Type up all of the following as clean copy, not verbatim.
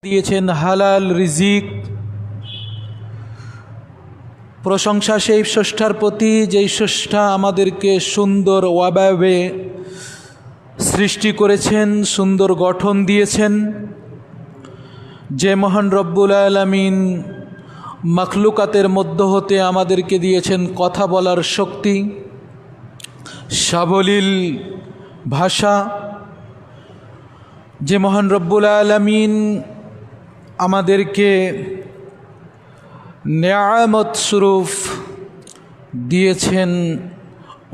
দিয়েছেন হালাল রিজিক। প্রশংসা সেই স্রষ্টার প্রতি যেই স্রষ্টা আমাদেরকে সুন্দর অবয়বে সৃষ্টি করেছেন, সুন্দর গঠন দিয়েছেন। যে মহান রব্বুল আলামিন মাখলুকাতের মধ্য হতে আমাদেরকে দিয়েছেন কথা বলার শক্তি, সাবলীল ভাষা। যে মহান রব্বুল আলামিন আমাদেরকে নিয়ামত স্বরূপ দিয়েছেন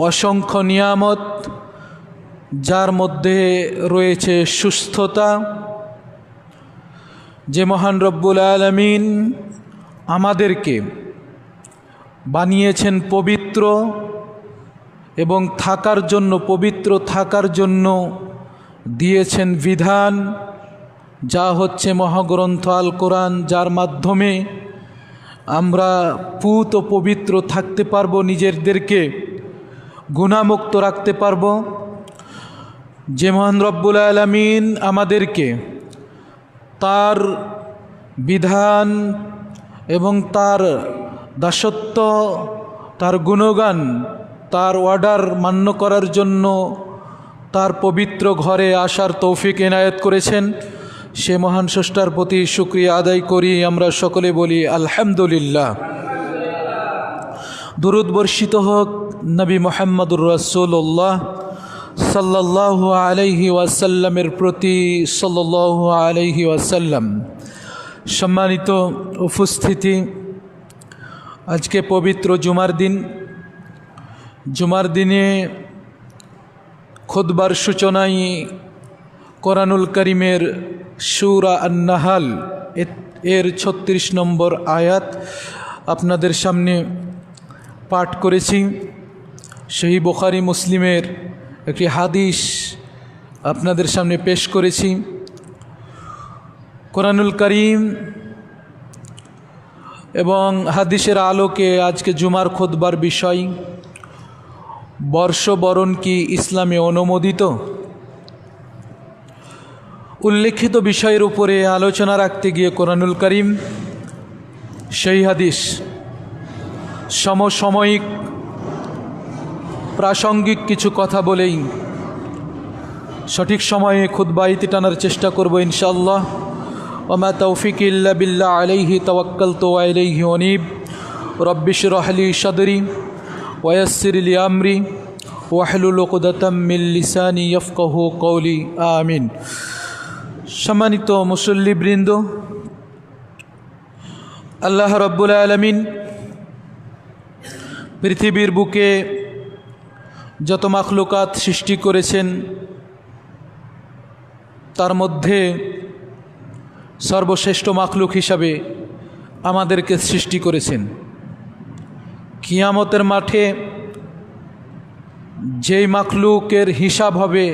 অসংখ্য নিয়ামত, যার মধ্যে রয়েছে সুস্থতা। যে মহান রব্বুল আলামিন আমাদেরকে বানিয়েছেন পবিত্র এবং থাকার জন্য, পবিত্র থাকার জন্য দিয়েছেন বিধান, যা হচ্ছে মহাগ্রন্থ আল কোরআন, যার মাধ্যমে আমরা পুত ও পবিত্র থাকতে পারবো, নিজেদেরকে গুনাহমুক্ত রাখতে পারবো। যে মহান রব্বুল আলামিন আমাদেরকে তার বিধান এবং তার দাসত্ব, তার গুণগান, তার অর্ডার মান্য করার জন্য তার পবিত্র ঘরে আসার তৌফিক এনায়েত করেছেন, সে মহান স্রষ্টার প্রতি শুকরিয়া আদায় করি। আমরা সকলে বলি আলহামদুলিল্লাহ। দুরুদ বর্ষিত হোক নবী মুহাম্মদুর রাসূলুল্লাহ সাল্লাল্লাহু আলাইহি ওয়াসাল্লামের প্রতি, সাল্লাল্লাহু আলাইহি ওয়াসাল্লাম। সম্মানিত উপস্থিতি, আজকে পবিত্র জুমার দিন। জুমার দিনে খুতবার সূচনায় কোরআনুল কারীমের সূরা আন-নাহল এর 36 নম্বর আয়াত আপনাদের সামনে পাঠ করেছি। সহিহ বুখারী মুসলিমের একটি হাদিস আপনাদের সামনে পেশ করেছি। কোরআনুল কারীম এবং হাদিসের আলোকে আজকে জুমার খুতবার বিষয়, বর্ষবরণ কি ইসলামে অনুমোদিত? উল্লেখিত বিষয়ের উপরে আলোচনা রাখতে গিয়ে কোরআনুল কারীম, সেই হাদিস সমসাময়িক প্রাসঙ্গিক কিছু কথা বলেই সঠিক সময়ে খুতবা ইতি টানার চেষ্টা করব ইনশাআল্লাহ। ওমা তৌফিকি ইল্লা বিল্লাহ আলাইহি তাওয়াক্কালতু ওয়া ইলাইহি উনীব। রব্বি ইশরাহ লি সাদরি ওয়া ইয়াসসির লি আমরি ওয়াহলুল উকদাতাম মিন লিসানি ইয়াফকাহু কওলি। আমিন। সম্মানিত মুসল্লিবৃন্দ, আল্লাহ রাব্বুল আলামিন পৃথিবীর বুকে যত মাখলুকাত সৃষ্টি করেছেন, তার মধ্যে সর্বশ্রেষ্ঠ মাখলুক হিসাবে আমাদেরকে সৃষ্টি করেছেন। কিয়ামতের মাঠে যেই মাখলুকের হিসাব হবে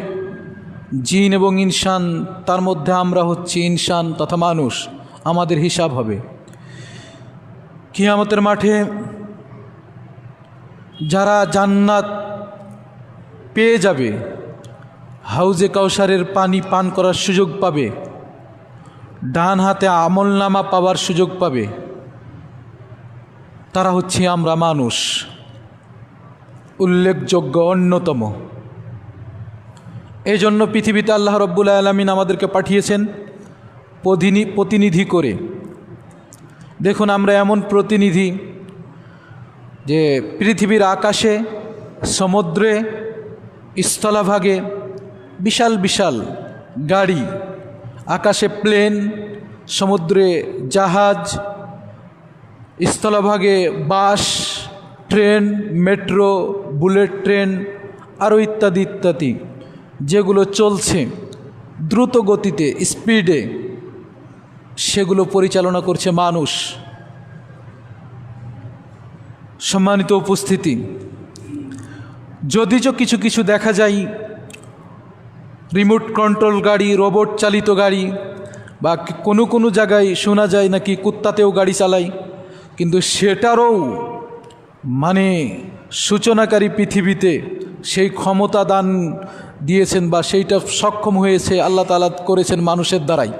জিন এবং ইনসান, তার মধ্যে আমরা হচ্ছি ইনসান তথা মানুষ, আমাদের হিসাব হবে। কিয়ামতের মাঠে যারা জান্নাত পেয়ে যাবে, হাউজে কাউসারের পানি পান করার সুযোগ পাবে, ডান হাতে আমলনামা পাওয়ার সুযোগ পাবে, তারা হচ্ছে আমরা মানুষ, উল্লেখযোগ্য অন্যতম। এই জন্য পৃথিবীতে আল্লাহ রাব্বুল আলামিন আমাদেরকে পাঠিয়েছেন প্রতিনিধি করে। দেখুন, আমরা এমন প্রতিনিধি যে পৃথিবীর আকাশে, সমুদ্রে, স্থলভাগে বিশাল বিশাল গাড়ি, আকাশে প্লেন, সমুদ্রে জাহাজ, স্থলভাগে বাস, ট্রেন, মেট্রো, বুলেট ট্রেন, আরও ইত্যাদি ইত্যাদি, যেগুলো চলছে দ্রুত গতিতে, স্পিডে, সেগুলো পরিচালনা করছে মানুষ। সম্মানিত উপস্থিতি, যদিও কিছু কিছু দেখা যায় রিমোট কন্ট্রোল গাড়ি, রোবট চালিত গাড়ি, বা কোনো কোনো জায়গায় শোনা যায় নাকি কুত্তাতেও গাড়ি চালায়, কিন্তু সেটারও সূচনাকারী পৃথিবীতে সেই ক্ষমতা দান দিয়েছেন বা সেইটা সক্ষম হয়েছে আল্লাহ তাআলা করেছেন মানুষের দ্বারাই।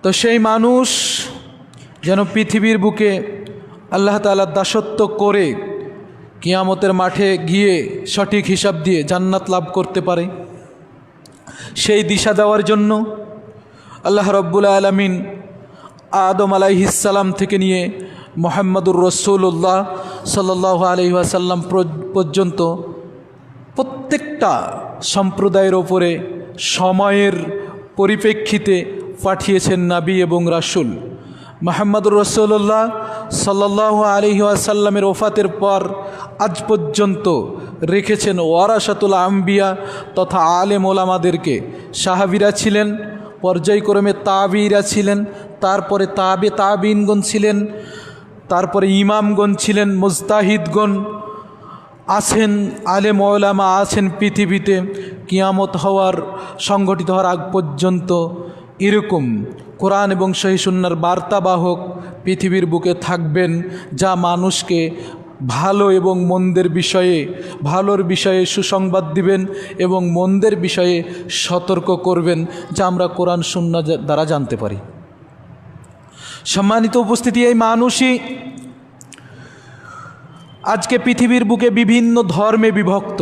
তো সেই মানুষ যেন পৃথিবীর বুকে আল্লাহ তাআলার দাসত্ব করে কিয়ামতের মাঠে গিয়ে সঠিক হিসাব দিয়ে জান্নাত লাভ করতে পারে, সেই দিশা দেওয়ার জন্য আল্লাহ রব্বুল আলামিন আদম আলাইহিসসালাম থেকে নিয়ে মুহাম্মদুর রাসূলুল্লাহ সাল্লাল্লাহু আলাইহি ওয়াসাল্লাম পর্যন্ত প্রত্যেকটা সম্প্রদায়ের ওপরে সময়ের পরিপ্রেক্ষিতে পাঠিয়েছেন নবী এবং রাসূল। মুহাম্মদুর রাসূলুল্লাহ সাল্লাল্লাহু আলাইহি ওয়াসাল্লামের ওফাতের পর আজ পর্যন্ত রেখেছেন ওয়ারাসাতুল আম্বিয়া তথা আলেম ওলামাদেরকে। সাহাবীরা ছিলেন, পর্যায়ক্রমে তাবিঈরা ছিলেন, তারপরে তাবিঈনগণ ছিলেন, তারপরে ইমামগণ ছিলেন, মুজতাহিদগণ আছেন, আলেম ওলামা আছেন পৃথিবীতে কিয়ামত সংগঠিত হওয়ার আগ পর্যন্ত। এরকম কোরআন এবং সহিহ সুন্নাহর বার্তাবাহক পৃথিবীর বুকে থাকবেন, যা মানুষকে ভালো এবং মন্দের বিষয়ে, ভালোর বিষয়ে সুসংবাদ দিবেন এবং মন্দের বিষয়ে সতর্ক করবেন, যা আমরা কোরআন সুন্নাহ দ্বারা জানতে পারি। সম্মানিত উপস্থিতি, এই মানুষই আজকে পৃথিবীর বুকে বিভিন্ন ধর্মে বিভক্ত,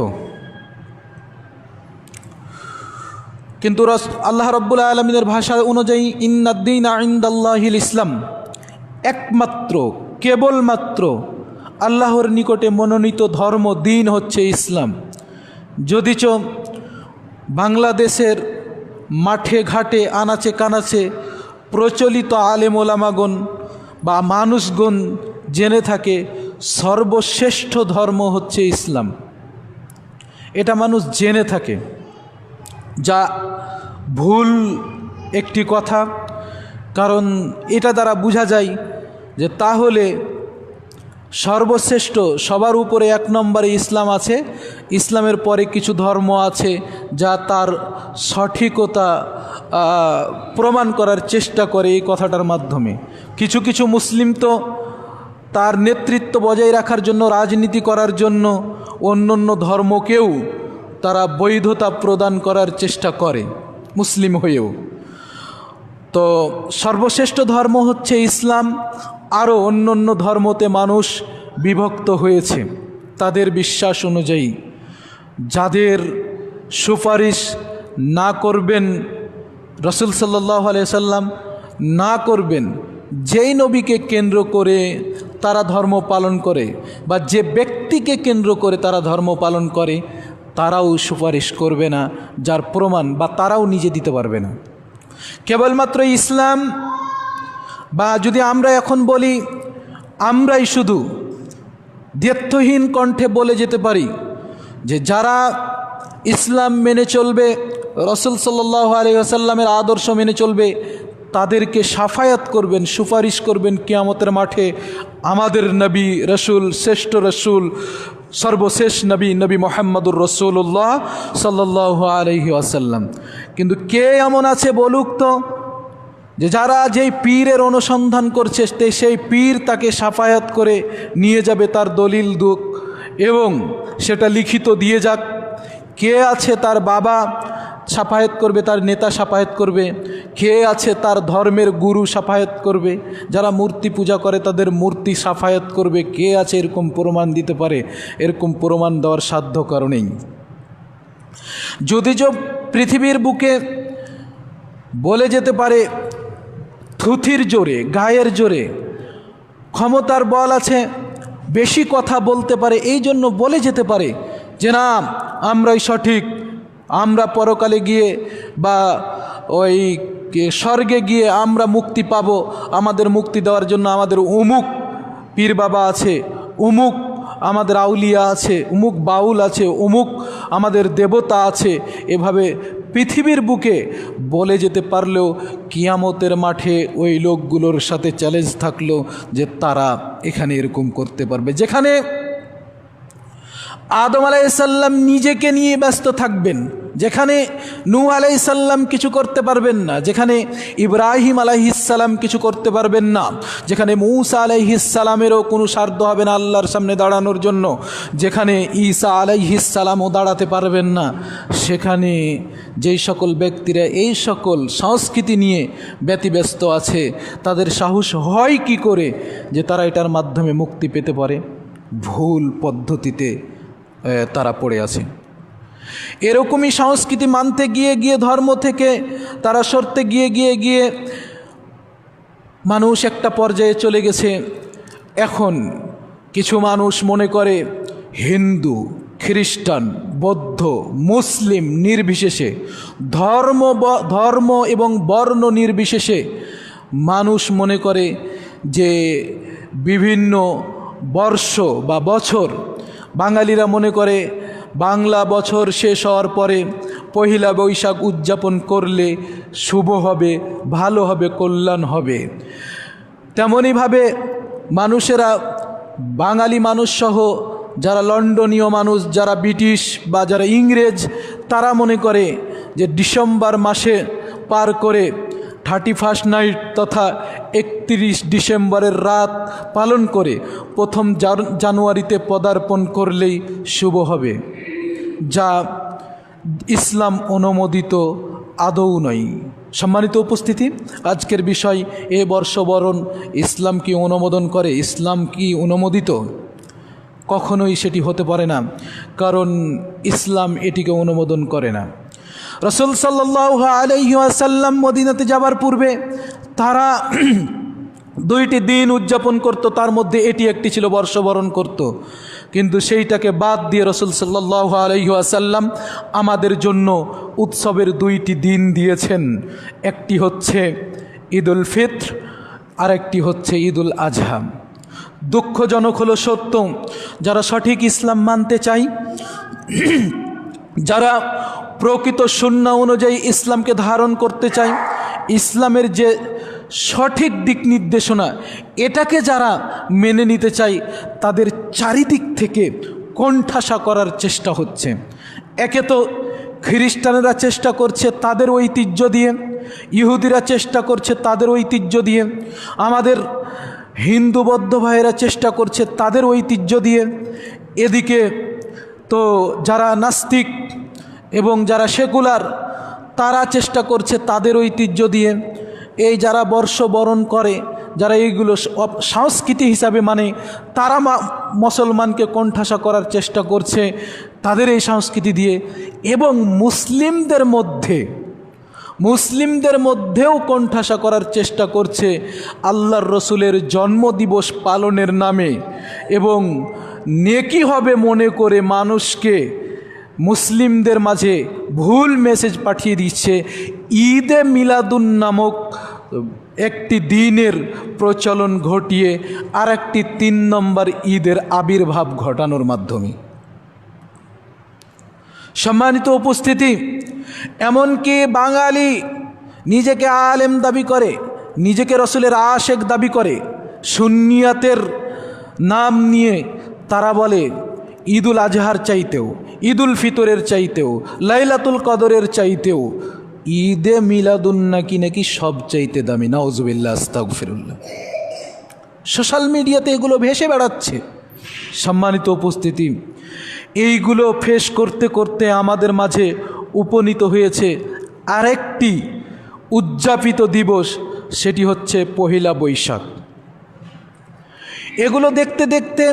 কিন্তু আল্লাহ রাব্বুল আলামিনের ভাষা অনুযায়ী ইন্নাদ-দীনা ইনদাল্লাহিল ইসলাম, একমাত্র কেবলমাত্র আল্লাহর নিকটে মনোনীত ধর্ম দিন হচ্ছে ইসলাম। যদিচ বাংলাদেশের মাঠে ঘাটে আনাচে কানাচে প্রচলিত আলেম ওলামাগণ বা মানুষগণ জেনে থাকে সর্বশ্রেষ্ঠ ধর্ম হচ্ছে ইসলাম, এটা মানুষ জেনে থাকে, যা ভুল একটি কথা। কারণ এটা দ্বারা বোঝা যায় যে তাহলে সর্বশ্রেষ্ঠ সবার উপরে এক নম্বরে ইসলাম আছে, ইসলামের পরে কিছু ধর্ম আছে যা তার সঠিকতা প্রমাণ করার চেষ্টা করে এই কথাটার মাধ্যমে। কিছু কিছু মুসলিম তো তার নেতৃত্ব বজায় রাখার জন্য, রাজনীতি করার জন্য অন্য অন্য ধর্মকেও তারা বৈধতা প্রদান করার চেষ্টা করে মুসলিম হয়েও। তো সর্বশ্রেষ্ঠ ধর্ম হচ্ছে ইসলাম। আরও অন্য অন্য ধর্মতে মানুষ বিভক্ত হয়েছে তাদের বিশ্বাস অনুযায়ী। যাদের সুপারিশ না করবেন রাসূল সাল্লাল্লাহু আলাইহি সাল্লাম, না করবেন যেই নবীকে কেন্দ্র করে তারা ধর্ম পালন করে বা যে ব্যক্তিকে কেন্দ্র করে তারা ধর্ম পালন করে, তারাও সুপারিশ করবে না, যার প্রমাণ বা তারাও নিজে দিতে পারবে না। কেবলমাত্র ইসলাম, বা যদি আমরা এখন বলি আমরাই শুধু দ্ব্যর্থহীন কণ্ঠে বলে যেতে পারি যে যারা ইসলাম মেনে চলবে, রাসূল সাল্লাল্লাহু আলাইহি ওয়াসাল্লামের আদর্শ মেনে চলবে, তাদেরকে শাফায়াত করবেন, সুপারিশ করবেন কিয়ামতের মাঠে আমাদের নবী রাসূল, শ্রেষ্ঠ রাসূল, সর্বশেষ নবী মুহাম্মদুর রাসূলুল্লাহ সাল্লাল্লাহু আলাইহি ওয়াসাল্লাম। কিন্তু কে এমন আছে বলুক তো, যে যারা যেই পীরের অনুসন্ধান করছে সেই পীর তাকে শাফায়াত করে নিয়ে যাবে তার দলিল দুঃখ এবং সেটা লিখিত দিয়ে যাক। কে আছে তার বাবা শাফায়াত করবে, তার নেতা শাফায়াত করবে? কে আছে তার ধর্মের গুরু শাফায়াত করবে? যারা মূর্তি পূজা করে তাদের মূর্তি শাফায়াত করবে? কে আছে এরকম প্রমাণ দিতে পারে? এরকম প্রমাণ দেওয়ার সাধ্য কারণেই যদিও পৃথিবীর বুকে বলে যেতে পারে থুথির জোরে, গায়ের জোরে, ক্ষমতার বল আছে, বেশি কথা বলতে পারে, এই জন্য বলে যেতে পারে যে না আমরাই সঠিক, আমরা পরকালে গিয়ে বা ওই স্বর্গে গিয়ে আমরা মুক্তি পাব, আমাদের মুক্তি দেওয়ার জন্য আমাদের অমুক পীর বাবা আছে, অমুক আমাদের আউলিয়া আছে, অমুক বাউল আছে, অমুক আমাদের দেবতা আছে। এভাবে পৃথিবীর বুকে বলে যেতে পারলেও কিয়ামতের মাঠে ওই লোকগুলোর সাথে চ্যালেঞ্জ থাকলো যে তারা এখানে এরকম করতে পারবে। যেখানে আদম আলাইহিস সালাম নিজেকে নিয়ে ব্যস্ত থাকবেন, যেখানে নূহ আলাইহিস সালাম কিছু করতে পারবেন না, যেখানে ইব্রাহিম আলাইহিস সালাম কিছু করতে পারবেন না, যেখানে মূসা আলাইহিস সালামেরও কোনো সাধ্য হবে না আল্লাহর সামনে দাঁড়ানোর জন্য, যেখানে ঈসা আলাইহিস সালামও দাঁড়াতে পারবেন না, সেখানে যেই সকল ব্যক্তিরা এই সকল সংস্কৃতি নিয়ে ব্যতিব্যস্ত আছে, তাদের সাহস হয় কি করে যে তারা এটার মাধ্যমে মুক্তি পেতে পারে? ভুল পদ্ধতিতে তারা পড়ে আছে। এরকমই সংস্কৃতি মানতে গিয়ে গিয়ে, ধর্ম থেকে তারা সরতে গিয়ে গিয়ে গিয়ে মানুষ একটা পর্যায়ে চলে গেছে। এখন কিছু মানুষ মনে করে হিন্দু, খ্রিস্টান, বৌদ্ধ, মুসলিম নির্বিশেষে, ধর্ম এবং বর্ণ নির্বিশেষে মানুষ মনে করে যে বিভিন্ন বর্ষ বা বছর, বাঙালিরা মনে করে বাংলা বছর শেষ হওয়ার পরে পহিলা বৈশাখ উদযাপন করলে শুভ হবে, ভালো হবে, কল্যাণ হবে। তেমনইভাবে মানুষেরা, বাঙালি মানুষসহ যারা লন্ডনীয় মানুষ, যারা ব্রিটিশ বা যারা ইংরেজ, তারা মনে করে যে ডিসেম্বর মাসে পার করে 31 নাইট তথা 31 ডিসেম্বরের রাত পালন করে 1 জানুয়ারিতে পদার্পণ করলেই শুভ হবে, যা ইসলাম অনুমোদিত আদৌ নয়। সম্মানিত উপস্থিতি, আজকের বিষয় এ বর্ষবরণ ইসলাম কি অনুমোদন করে? ইসলাম কি অনুমোদিত? কখনোই সেটি হতে পারে না, কারণ ইসলাম এটিকে অনুমোদন করে না। রাসূল সাল্লাল্লাহু আলাইহি ওয়াসাল্লাম মদিনাতে যাবার পূর্বে তারা 2টি দিন উদযাপন করত, তার মধ্যে এটি একটি ছিল, বর্ষবরণ করত। কিন্তু সেইটাকে বাদ দিয়ে রাসূল সাল্লাল্লাহু আলাইহি ওয়াসাল্লাম আমাদের জন্য উৎসবের 2টি দিন দিয়েছেন। একটি হচ্ছে ঈদুল ফিত্র, আর একটি হচ্ছে ঈদুল আজহা। দুঃখজনক হলো সত্য, যারা সঠিক ইসলাম মানতে চায়, যারা প্রকৃত সুন্নাহ অনুযায়ী ইসলামকে ধারণ করতে চায়, ইসলামের যে সঠিক দিক নির্দেশনা এটাকে যারা মেনে নিতে চায়, তাদের চারিদিক থেকে কোণঠাসা করার চেষ্টা হচ্ছে। একে তো খ্রিস্টানেরা চেষ্টা করছে তাদের ঐতিহ্য দিয়ে, ইহুদিরা চেষ্টা করছে তাদের ঐতিহ্য দিয়ে, আমাদের হিন্দু বৌদ্ধ ভাইয়েরা চেষ্টা করছে তাদের ঐতিহ্য দিয়ে, এদিকে তো যারা নাস্তিক এবং যারা সেকুলার তারা চেষ্টা করছে তাদের ঐতিহ্য দিয়ে। এই যারা বর্ষবরণ করে, যারা এইগুলো সংস্কৃতি হিসাবে মানে, তারা মুসলমানকে কোণঠাসা করার চেষ্টা করছে তাদের এই সংস্কৃতি দিয়ে। এবং মুসলিমদের মধ্যেও কোণঠাসা করার চেষ্টা করছে আল্লাহর রসুলের জন্মদিবস পালনের নামে, এবং নেকি হবে মনে করে মানুষকে মুসলিমদের মাঝে ভুল মেসেজ পাঠিয়ে দিচ্ছে। ঈদে মিলাদুন নামক একটি দিনের প্রচলন ঘটিয়ে আর একটি 3 নম্বর ঈদের আবির্ভাব ঘটানোর মাধ্যমে। সম্মানিত উপস্থিতি, এমনকি বাঙালি নিজেকে আলেম দাবি করে, নিজেকে রসুলের আশেক দাবি করে, সুন্নিয়াতের নাম নিয়ে তারা বলে ঈদুল আজহার চাইতেও, ঈদুল ফিতরের চাইতেও, লাইলাতুল কদরের চাইতেও ঈদে মিলাদুন নাকি সব চাইতে দামি। নাউজুবিল্লাহ, আস্তাগফিরুল্লাহ। সোশ্যাল মিডিয়াতে এগুলো ভেসে বেড়াচ্ছে। সম্মানিত উপস্থিতি, এইগুলো ফেস করতে করতে আমাদের মাঝে উপনীত হয়েছে আরেকটি উদযাপিত দিবস, সেটি হচ্ছে পহিলা বৈশাখ। এগুলো দেখতে দেখতে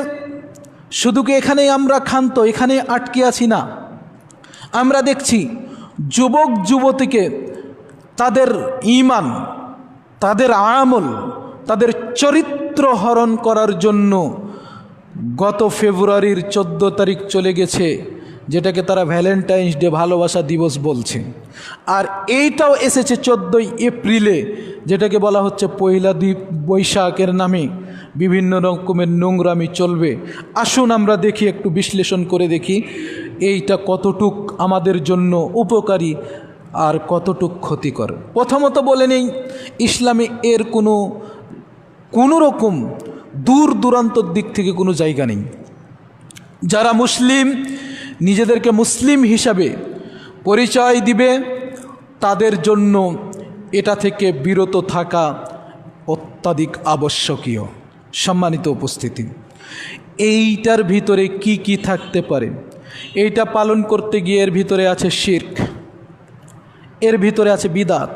শুধু কি এখানেই আমরা ক্ষান্ত, এখানে আটকে আছি না। আমরা দেখছি যুবক যুবতীকে তাদের ঈমান, তাদের আমল, তাদের চরিত্র হরণ করার জন্য গত ফেব্রুয়ারির 14 তারিখ চলে গেছে, যেটাকে তারা ভ্যালেন্টাইন্স ডে, ভালোবাসা দিবস বলছে। আর এইটাও এসেছে 14 এপ্রিলে, যেটাকে বলা হচ্ছে পয়লা বৈশাখের নামে বিভিন্ন রকমের নোংরামি চলবে। আসুন আমরা দেখি, একটু বিশ্লেষণ করে দেখি এইটা কতটুক আমাদের জন্য উপকারী আর কতটুক ক্ষতিকর। প্রথমত বলে নেই, ইসলামে এর কোনো রকম দূর দূরান্তর দিক থেকে কোনো জায়গা নেই। যারা মুসলিম, নিজেদেরকে মুসলিম হিসাবে পরিচয় দিবে, তাদের জন্য এটা থেকে বিরত থাকা অত্যাধিক আবশ্যকীয়। সম্মানিত উপস্থিতি, এইটার ভিতরে কি কি থাকতে পারে? এইটা পালন করতে গিয়ে এর ভিতরে আছে শিরক, এর ভিতরে আছে বিদাত,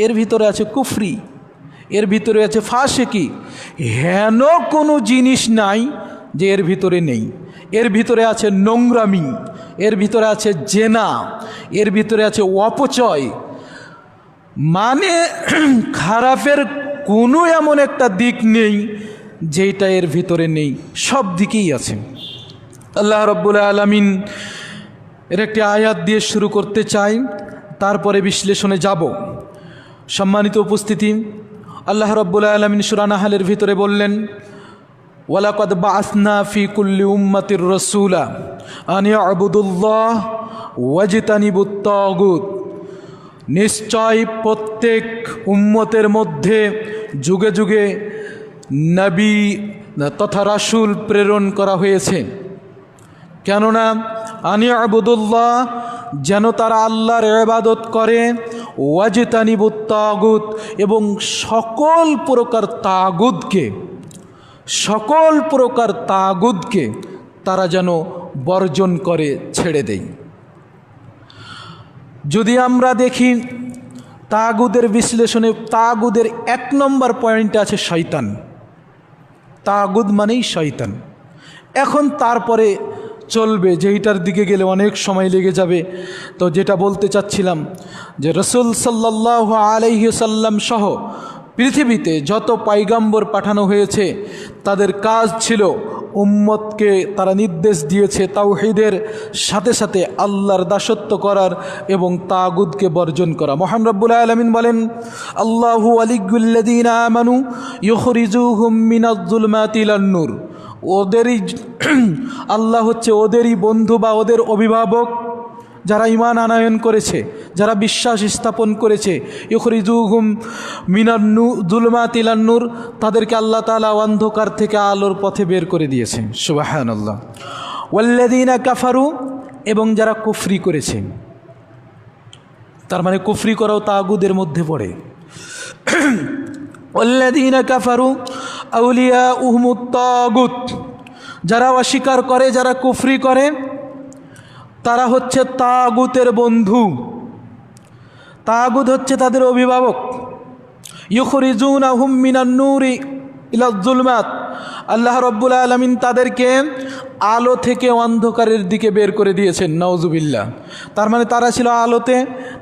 এর ভিতরে আছে কুফরি, এর ভিতরে আছে ফাসিকি। হেন কোনো জিনিস নাই যে এর ভিতরে নেই। এর ভিতরে আছে নোংরামি, এর ভিতরে আছে জেনা, এর ভিতরে আছে অপচয়। মানে খারাপের কোনো এমন একটা দিক নেই যেটা এর ভিতরে নেই, সব দিকেই আছে। আল্লাহ রাব্বুল আলামিন এর একটি আয়াত দিয়ে শুরু করতে চাই, তারপরে বিশ্লেষণে যাব। সম্মানিত উপস্থিতি, আল্লাহ রাব্বুল আলামিন সূরা নাহলের ভিতরে বললেন, ওয়ালাকাদ বাআসনা ফি কুল্লি উম্মাতির রাসূলা আন ইয়াবুদুল্লাহ ওয়াজতানিবুত তাগুত। নিশ্চয় প্রত্যেক উম্মতের মধ্যে যুগে যুগে নবী তথা রাসূল প্রেরণ করা হয়েছে। কেননা আন ইয়াবুদুল্লাহ, যেন তারা আল্লাহর ইবাদত করে, ওয়াজতানিবুত তাগুত, এবং সকল প্রকার তাগুতকে তারা যেন বর্জন করে, ছেড়ে দেয়। যদি আমরা দেখি তাগুদের বিশ্লেষণে, তাগুদের 1 নম্বর পয়েন্টে আছে শয়তান। তাগুদ মানেই শয়তান। এখন তারপরে চলবে, যেইটার দিকে গেলে অনেক সময় লেগে যাবে। তো যেটা বলতে চাচ্ছিলাম যে রাসূল সাল্লাল্লাহু আলাইহি সাল্লাম সহ পৃথিবীতে যত পয়গম্বর পাঠানো হয়েছে, তাদের কাজ ছিল উম্মতকে তারা নির্দেশ দিয়েছে তাওহীদের সাথে সাথে আল্লাহর দাসত্ব করার এবং তাগুতকে বর্জন করা। মহান রব্বুল আলামিন বলেন, আল্লাহু ওয়ালিয়্যুল্লাযীনা আমানু ইউখরিজুহুম মিনাজ-যুলমাতি ইলান-নূর। ওদেরই আল্লাহ হচ্ছে ওদেরই বন্ধু বা ওদের অভিভাবক, যারা ঈমান আনয়ন করেছে, যারা বিশ্বাস স্থাপন করেছে। ইউখরিজুহুম মিনাজ-যুলমাতি ইলান-নূর, তাদেরকে আল্লাহ তাআলা অন্ধকার থেকে আলোর পথে বের করে দিয়েছে। সুবহানাল্লাহ। ওয়াল্লাযীনা কাফারু, এবং যারা কুফরি করেছে, তার মানে কুফরি করাও তাগুদের মধ্যে পড়ে। ওয়াল্লাযীনা কাফারু আউলিয়াউহুমুত তাগুত, যারা অস্বীকার করে, যারা কুফরি করে, তারা হচ্ছে তাগুতের বন্ধু, তাগুত হচ্ছে তাদের অভিভাবক। ইউখরিজুনাহুম মিনান-নূরি ইলাজ-যুলমাত, আল্লাহ রাব্বুল আলামিন তাদেরকে আলো থেকে অন্ধকারের দিকে বের করে দিয়েছেন। নাউজুবিল্লাহ। তার মানে তারা ছিল আলোতে,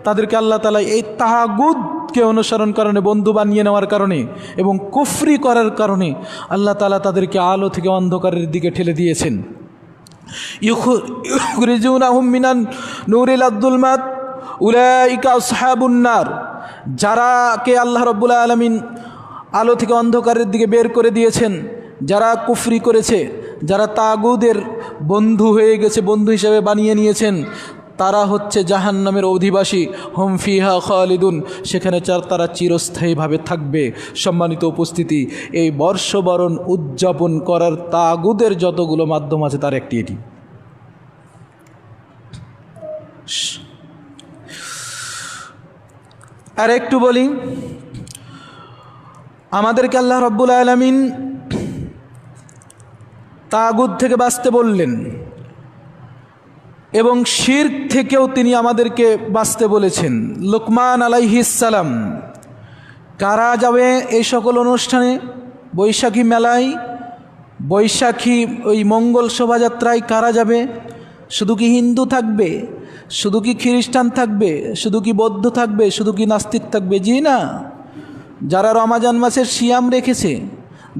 তাদেরকে আল্লাহ তাআলা এই তাগুতকে অনুসরণ কারণে, বন্ধু বানিয়ে নেওয়ার কারণে এবং কুফরি করার কারণে আল্লাহ তাআলা তাদেরকে আলো থেকে অন্ধকারের দিকে ঠেলে দিয়েছেন। ইউখরিজুনাহুম মিনান-নূরি ইলাজ-যুলমাত উলাইকা আসহাবুন নার, যারাকে আল্লাহ রাব্বুল আলামিন আলো থেকে অন্ধকারের দিকে বের করে দিয়েছেন, যারা কুফরি করেছে, যারা তাগুদের বন্ধু হয়ে গেছে, বন্ধু হিসেবে বানিয়ে নিয়েছেন, তারা হচ্ছে জাহান্নামের অধিবাসী। হুম ফিহা খালিদুন, সেখানে তারা চিরস্থায়ীভাবে থাকবে। সম্মানিত উপস্থিতি, এই বর্ষবরণ উদযাপন করার তাগুদের যতগুলো মাধ্যম আছে তার একটি এটি। আর একটু বলি, আমাদেরকে আল্লাহ রাব্বুল আলামিন তাগুত থেকে বাঁচতে বললেন এবং শিরক থেকেও তিনি আমাদেরকে বাঁচতে বলেছেন। লুকমান আলাইহিস সালাম, কারা যাবে এই সকল অনুষ্ঠানে? বৈশাখী মেলায়, বৈশাখী ওই মঙ্গল শোভাযাত্রায় কারা যাবে? শুধু কি হিন্দু থাকবে? শুধু কি খ্রিস্টান থাকবে? শুধু কি বৌদ্ধ থাকবে? শুধু কি নাস্তিক থাকবে? জি না। যারা রমাজান মাসের সিয়াম রেখেছে,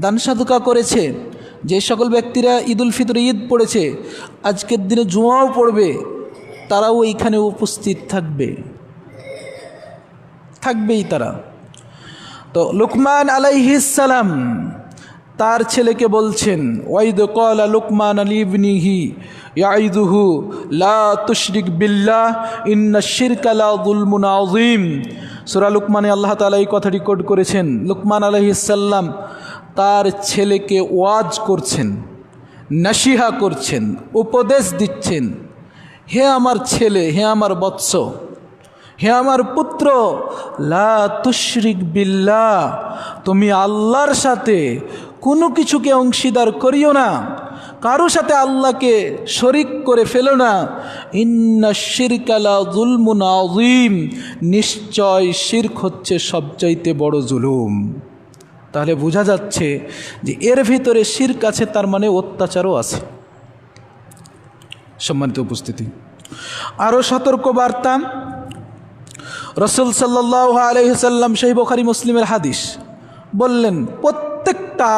দান সাদকা করেছে, যে সকল ব্যক্তিরা ঈদুল ফিতর ঈদ পড়েছে, আজকের দিনে জুমাও পড়বে, তারাও এইখানে উপস্থিত থাকবেই তারা। তো লুকমান আলাইহিস সালাম তার ছেলেকে বলছেন, ওয়াইদ ক্বালা লুকমান লিবনিহি ইয়াইদুহু লা তুশরিক বিল্লাহ ইন্নাশ শিরকা লা যুলমুন আযীম। সূরা লুকমানে আল্লাহ তাআলা এই কথাটি কোট করেছেন। লুকমান আলাইহিস সালাম তার ছেলেকে ওয়াজ করছেন, নসিহা করছেন, উপদেশ দিচ্ছেন, হে আমার ছেলে, হে আমার বৎস, হে আমার পুত্র, লা তুশরিক বিল্লাহ, তুমি আল্লাহর সাথে কোনো কিছুকে অংশীদার করিও না, কারো সাথে আল্লাহকে শরিক করে ফেলো না। ইন্নাশ শিরকা লা যুলমুন আযীম, নিশ্চয় শিরক হচ্ছে সবচাইতে বড় জুলুম। তাহলে বোঝা যাচ্ছে যে এর ভিতরে শিরক আছে, তার মানে অত্যাচারও আছে। সম্মানিত উপস্থিতি, আরও সতর্কবার্তা, রাসূল সাল্লাল্লাহু আলাইহি ওয়াসাল্লাম সহিহ বুখারী মুসলিমের হাদিস বললেন, প্রত্যেকটা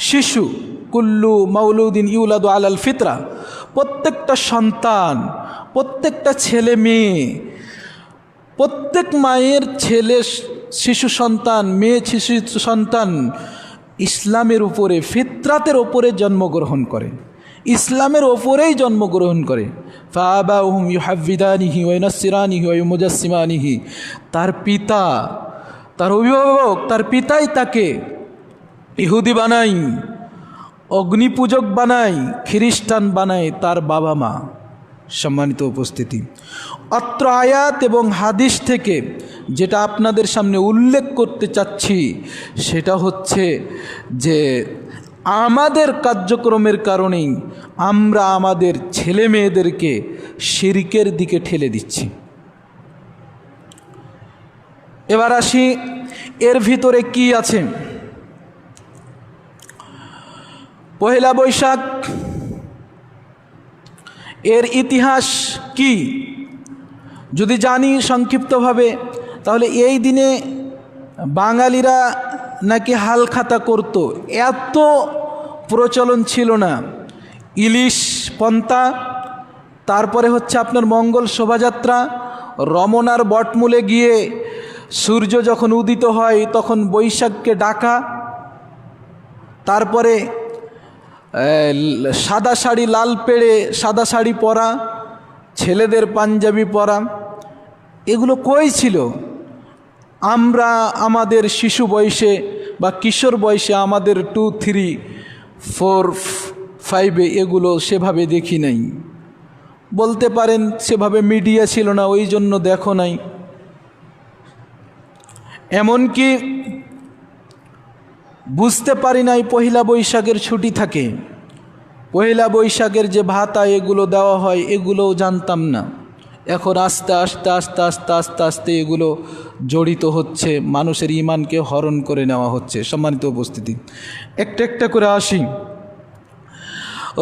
শিশু, কুল্লু মাউলুদিন ইউলাদু আলাল ফিতরা, প্রত্যেকটা সন্তান, প্রত্যেকটা ছেলে মেয়ে, প্রত্যেক মায়ের ছেলে শিশু সন্তান, মেয়ে শিশু সন্তান ইসলামের উপরে, ফিতরাতের ওপরে জন্মগ্রহণ করে, ইসলামের ওপরেই জন্মগ্রহণ করে। ফাআবাহুম ইউহাব্বিদানিহি ওয়া ইউনাসসিরানিহি ওয়া ইউমুজাসসিমানিহি, তার পিতা, তার অভিভাবক, তার পিতাই তাকে ইহুদি বানায়, অগ্নিপূজক বানায়, খ্রিস্টান বানায় তার বাবা মা। সম্মানিত উপস্থিতি, অত্র আয়াত এবং হাদিস থেকে যেটা আপনাদের সামনে উল্লেখ করতে চাচ্ছি সেটা হচ্ছে যে আমাদের কার্যক্রমের কারণেই আমরা আমাদের ছেলে মেয়েদেরকে শিরকের দিকে ঠেলে দিচ্ছি। এবার আসি এর ভিতরে কি আছে। পহেলা বৈশাখ এর ইতিহাস কি যদি জানি সংক্ষিপ্তভাবে, তাহলে এই দিনে বাঙালিরা নাকি হালখাতা করত, এত প্রচলন ছিল না। ইলিশ পন্তা, তারপরে হচ্ছে আপনার মঙ্গল শোভাযাত্রা, রমনার বটমূলে গিয়ে সূর্য যখন উদিত হয় তখন বৈশাখকে ডাকা, তারপরে সাদা শাড়ি, লাল পেড়ে সাদা শাড়ি পরা, ছেলেদের পাঞ্জাবি পরা, এগুলো কই ছিল? আমরা আমাদের শিশু বয়সে বা কিশোর বয়সে, আমাদের 2, 3, 4, 5 এগুলো সেভাবে দেখি নাই। বলতে পারেন সেভাবে মিডিয়া ছিল না, ওই জন্য দেখো নাই। এমনকি বুঝতে পারি নাই পহিলা বৈশাখের ছুটি থাকে, পহিলা বৈশাখের যে ভাতা এগুলো দেওয়া হয় এগুলোও জানতাম না। এখন আস্তে আস্তে আস্তে আস্তে আস্তে আস্তে এগুলো জড়িত হচ্ছে, মানুষের ঈমানকে হরণ করে নেওয়া হচ্ছে। সম্মানিত উপস্থিতি, একটা একটা করে আসি।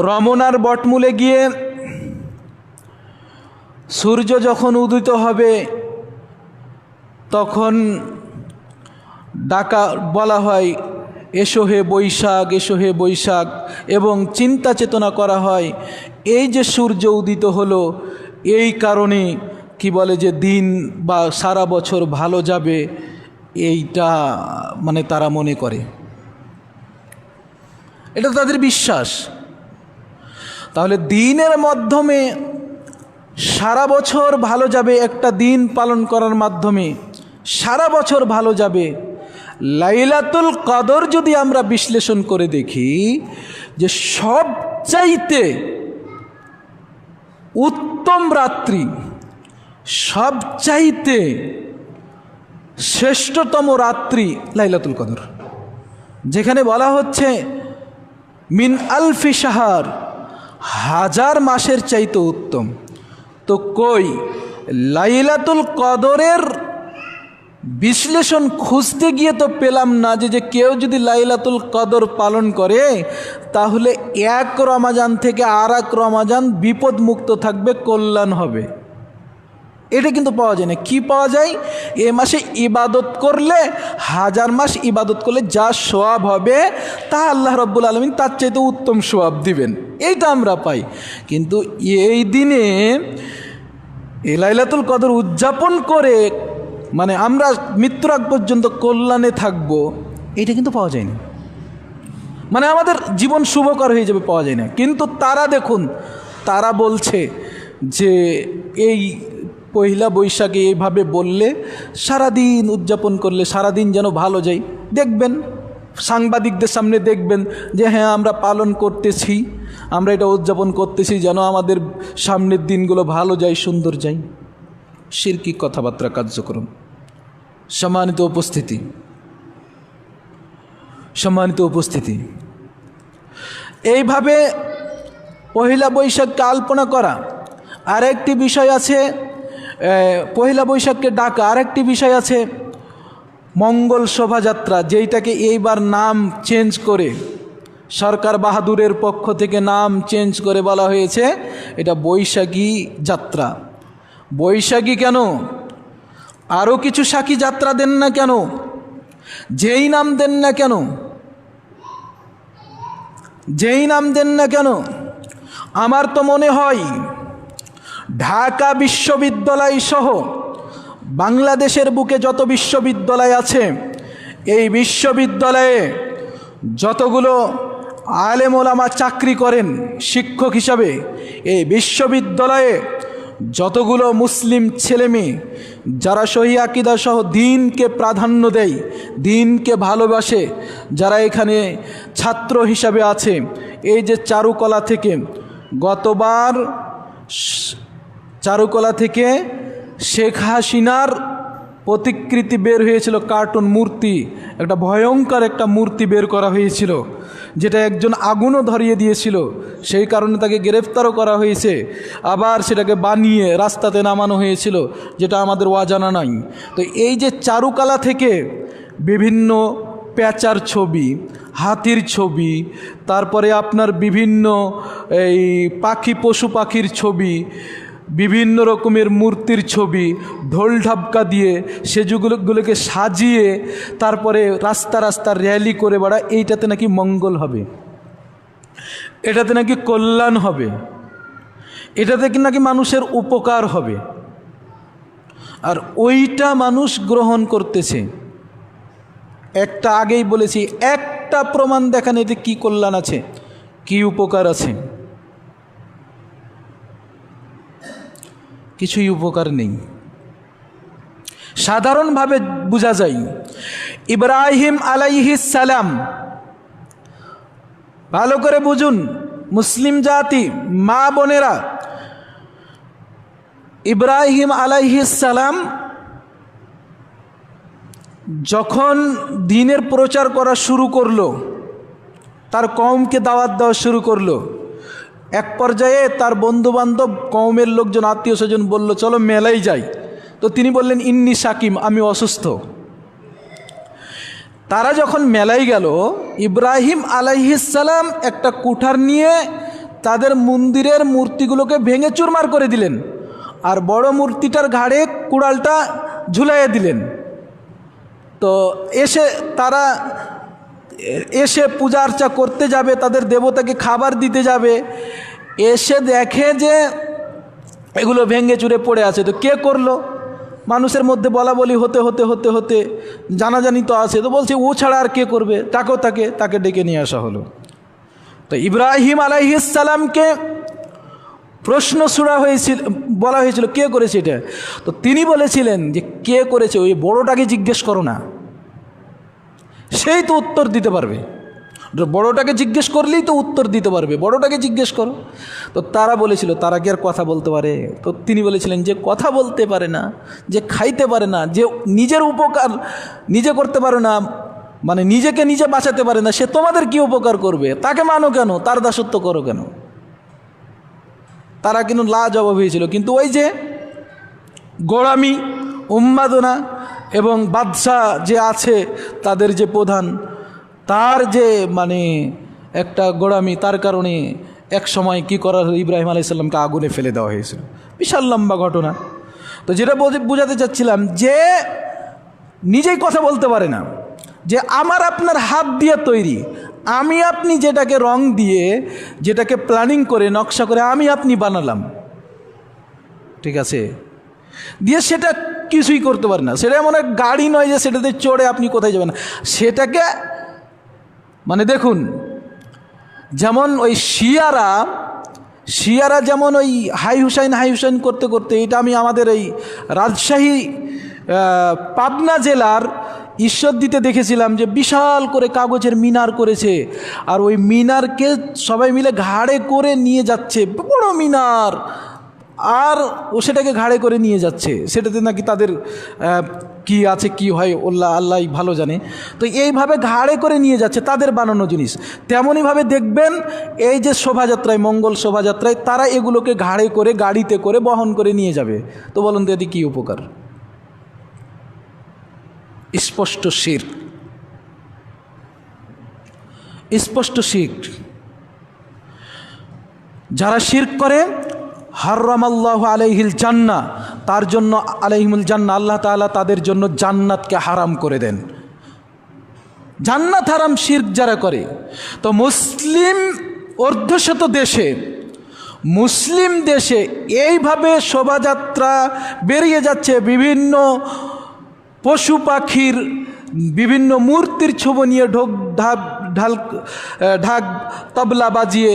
রমনার বটমূলে গিয়ে সূর্য যখন উদিত হবে তখন ডাকা বলা হয়, এসো হে বৈশাখ, এসো হে বৈশাখ, এবং চিন্তা চেতনা করা হয় এই যে সূর্য উদিত হলো, এই কারণে কি বলে যে দিন বা সারা বছর ভালো যাবে, এইটা মানে তারা মনে করে, এটা তাদের বিশ্বাস। তাহলে দিনের মাধ্যমে সারা বছর ভালো যাবে, একটা দিন পালন করার মাধ্যমে সারা বছর ভালো যাবে। লাইলাতুল কদর যদি আমরা বিশ্লেষণ করে দেখি যে সবচাইতে উত্তম রাত্রি, সবচাইতে শ্রেষ্ঠতম রাত্রি লাইলাতুল কদর, যেখানে বলা হচ্ছে মিন আলফি শাহর, 1000 মাসের চাইতে উত্তম। তো কই লাইলাতুল কদরের বিশ্লেষণ খুঁজতে গিয়ে তো পেলাম না যে কেউ যদি লাইলাতুল কদর পালন করে তাহলে এক রমাজান থেকে আর এক রমাজান বিপদ মুক্ত থাকবে, কল্যাণ হবে। এটা কিন্তু পাওয়া যায় না। কি পাওয়া যায়? এ মাসে ইবাদত করলে, 1000 মাস ইবাদত করলে যা সওয়াব হবে তা আল্লাহ রাব্বুল আলামিন তার চাইতে উত্তম সওয়াব দিবেন, এইটা আমরা পাই। কিন্তু এই দিনে এই লাইলাতুল কদর উদযাপন করে মানে আমরা মৃত্যুর আগ পর্যন্ত কল্যাণে থাকব, এটা কিন্তু পাওয়া যায় না। মানে আমাদের জীবন শুভকর হয়ে যাবে, পাওয়া যায় না। কিন্তু তারা দেখুন, তারা বলছে যে এই পহিলা বৈশাখে এইভাবে বললে, সারাদিন উদযাপন করলে সারাদিন যেন ভালো যায়। দেখবেন সাংবাদিকদের সামনে দেখবেন যে হ্যাঁ আমরা পালন করতেছি, আমরা এটা উদযাপন করতেছি যেন আমাদের সামনের দিনগুলো ভালো যায়, সুন্দর যায়। শিরকি কথাবার্তা কার্যক্রম। সম্মানিত উপস্থিতি, এইভাবে পহেলা বৈশাখকে আলপনা করা আরেকটি বিষয় আছে, পহেলা বৈশাখকে ডাকা আরেকটি বিষয় আছে মঙ্গল শোভাযাত্রা, যেইটাকে এইবার নাম চেঞ্জ করে সরকার বাহাদুরের পক্ষ থেকে নাম চেঞ্জ করে বলা হয়েছে এটা বৈশাখী যাত্রা। বৈশাখী কেন? আরও কিছু সাখী যাত্রা দেন না কেন? যেই নাম দেন না কেন, আমার তো মনে হয় ঢাকা বিশ্ববিদ্যালয় সহ বাংলাদেশের বুকে যত বিশ্ববিদ্যালয় আছে, এই বিশ্ববিদ্যালয়ে যতগুলো আলেম ওলামা চাকরি করেন শিক্ষক হিসাবে, এই বিশ্ববিদ্যালয়ে যতগুলো মুসলিম ছেলেমেয়ে যারা সহি আকীদা সহ দ্বীনকে প্রাধান্য দেয়, দ্বীনকে ভালোবাসে, যারা এখানে ছাত্র হিসাবে আছে, এই যে চারুকলা থেকে গতবার চারুকলা থেকে শেখ হাসিনার প্রতিকৃতি বের হয়েছিল, কার্টুন মূর্তি, একটা ভয়ঙ্কর একটা মূর্তি বের করা হয়েছিল, যেটা একজন আগুনও ধরিয়ে দিয়েছিল, সেই কারণে তাকে গ্রেফতারও করা হয়েছে। আবার সেটাকে বানিয়ে রাস্তাতে নামানো হয়েছিল, যেটা আমাদের অজানা নাই। তো এই যে চারুকলা থেকে বিভিন্ন প্যাঁচার ছবি, হাতির ছবি, তারপরে আপনার বিভিন্ন এই পশু পাখির ছবি, বিভিন্ন রকমের মূর্তির ছবি, ঢোল ঢাবকা দিয়ে সেগুলোকে সাজিয়ে তারপরে রাস্তা র্যালি করে বেড়ায়, এইটাতে নাকি মঙ্গল হবে, এটাতে নাকি কল্যাণ হবে, এটাতে নাকি মানুষের উপকার হবে। আর ওইটা মানুষ গ্রহণ করতেছে। একটা আগেই বলেছি, একটা প্রমাণ দেখান এতে কি কল্যাণ আছে, কি উপকার আছে? কিছুই উপকার নেই। সাধারণভাবে বোঝা যায়, ইব্রাহিম আলাইহিস সালাম, ভালো করে বুঝুন মুসলিম জাতি, মা বোনেরা, ইব্রাহিম আলাইহিস সালাম যখন দ্বীনের প্রচার করা শুরু করলো, তার কওমকে দাওয়াত দেওয়া শুরু করলো, এক পর্যায়ে তার বন্ধুবান্ধব কওমের লোকজন আত্মীয় স্বজন বলল চলো মেলায় যাই। তো তিনি বললেন ইন্নি সাকিম, আমি অসুস্থ। তারা যখন মেলায় গেল, ইব্রাহিম আলাইহিস সালাম একটা কুঠার নিয়ে তাদের মন্দিরের মূর্তিগুলোকে ভেঙে চুরমার করে দিলেন, আর বড় মূর্তিটার ঘাড়ে কুড়ালটা ঝুলাইয়া দিলেন। তো তারা এসে পূজা আর্চা করতে যাবে, তাদের দেবতাকে খাবার দিতে যাবে, এসে দেখে যে এগুলো ভেঙে চুরে পড়ে আছে। তো কে করলো? মানুষের মধ্যে বলা বলি হতে হতে হতে হতে জানাজানি তো আছে, তো বলছে ও ছাড়া আর কে করবে, তাকে ডেকে নিয়ে আসা হলো। তো ইব্রাহিম আলাইহিস সালামকে প্রশ্ন বলা হয়েছিল কে করেছে এটা। তো তিনি বলেছিলেন যে কে করেছে ওই বড়টাকে জিজ্ঞেস করো না, সেই তো উত্তর দিতে পারবে, বড়টাকে জিজ্ঞেস করলেই তো উত্তর দিতে পারবে, বড়টাকে জিজ্ঞেস করো। তো তারা বলেছিল তারা কি আর কথা বলতে পারে? তো তিনি বলেছিলেন যে কথা বলতে পারে না, যে খাইতে পারে না, যে নিজের উপকার নিজে করতে পারে না, মানে নিজেকে নিজে বাঁচাতে পারে না, সে তোমাদের কি উপকার করবে? তাকে মানো কেন, তার দাসত্ব করো কেন? তারা কিন্তু লাজবাব হয়েছিল। কিন্তু ওই যে গোড়ামি, উন্মাদনা এবং বাদশাহ যে আছে তাদের যে প্রধান, তার যে মানে একটা গোড়ামি, তার কারণে এক সময় কি করা হলো, ইব্রাহিম আলাইহিস সালামকে আগুনে ফেলে দেওয়া হয়েছিল। বিশাল লম্বা ঘটনা। তো যেটা বোঝাতে চাচ্ছিলাম, যে নিজেই কথা বলতে পারে না, যে আমার আপনার হাত দিয়ে তৈরি, আমি আপনি যেটাকে রং দিয়ে, যেটাকে প্ল্যানিং করে নকশা করে আমি আপনি বানালাম, ঠিক আছে, দিয়ে সেটা কিছুই করতে পারে না। সেটা এমন এক গাড়ি নয় যে সেটাতে চড়ে আপনি কোথায় যাবেন। সেটাকে মানে দেখুন, যেমন ওই শিয়ারা যেমন ওই হাই হুসাইন করতে করতে, এটা আমি আমাদের এই রাজশাহী পাবনা জেলার ঈশ্বর দিতে দেখেছিলাম যে বিশাল করে কাগজের মিনার করেছে, আর ওই মিনারকে সবাই মিলে ঘাড়ে করে নিয়ে যাচ্ছে, বড় মিনার, আর ও সেটাকে ঘাড়ে করে নিয়ে যাচ্ছে। সেটাতে নাকি তাদের কি আছে কি হয় আল্লাহ ভালো জানে। তো এইভাবে ঘাড়ে করে নিয়ে যাচ্ছে তাদের বানানো জিনিস। তেমনইভাবে দেখবেন এই যে শোভাযাত্রায়, মঙ্গল শোভাযাত্রায় তারা এগুলোকে ঘাড়ে করে, গাড়িতে করে বহন করে নিয়ে যাবে। তো বলুন তো এতে কী উপকার? স্পষ্ট শিরক, স্পষ্ট শিরক। যারা শিরক করে হারামাল্লাহু আলাইহিল জান্নাহ, তার জন্য আলাইহিমুল জান্নাহ, আল্লাহ তাআলা তাদের জন্য জান্নাতকে হারাম করে দেন। জান্নাত হারাম শিরক যারা করে। তো মুসলিম অর্ধশত দেশে, মুসলিম দেশে এইভাবে শোভাযাত্রা বেরিয়ে যাচ্ছে, বিভিন্ন পশু পাখির বিভিন্ন মূর্তির ছবি নিয়ে ঢাক তবলা বাজিয়ে।